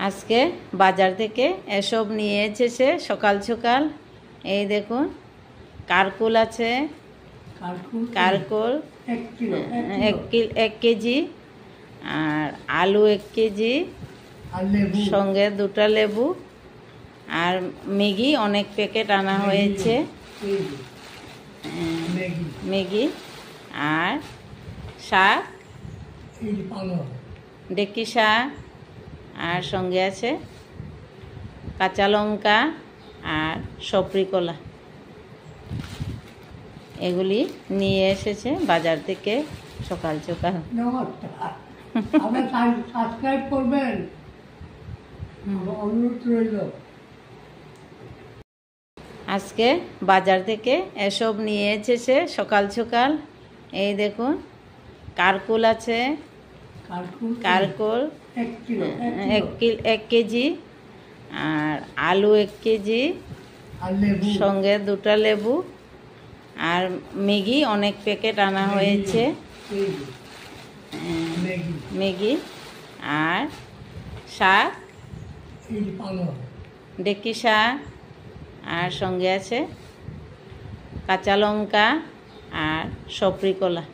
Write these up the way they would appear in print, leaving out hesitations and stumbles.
আজকে বাজার থেকে এসব নিয়ে এসেছে সকাল সকাল। এই দেখুন, কারকুল আছে, কারকুল 1 কেজি, আর আলু 1 কেজি, সঙ্গে 2টা লেবু, আর ম্যাগি অনেক প্যাকেট আনা হয়েছে, ম্যাগি, আর শাক, ডেকি শাক, আর সঙ্গে আছে কাঁচা লঙ্কা আর সপরি কলা। এগুলি নিয়ে এসেছে বাজার থেকে সকাল সকাল। সাবস্ক্রাইব করবেন, অনুরোধ রইল। আজকে বাজার থেকে এসব নিয়ে এসেছে সকাল সকাল। এই দেখুন, কারকুল আছে, কারকুল 1 কেজি, আর আলু 1 কেজি, সঙ্গে 2টা লেবু, আর ম্যাগি অনেক প্যাকেট আনা হয়েছে, ম্যাগি, আর শাক, ডেকি শাক, আর সঙ্গে আছে কাঁচা লঙ্কা আর সপরি কলা।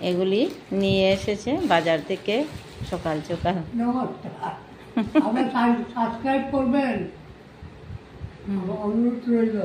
এগুলি নিয়ে এসেছে বাজার থেকে সকাল সকাল। সাবস্ক্রাইব করবেন, অনুরোধ রইল।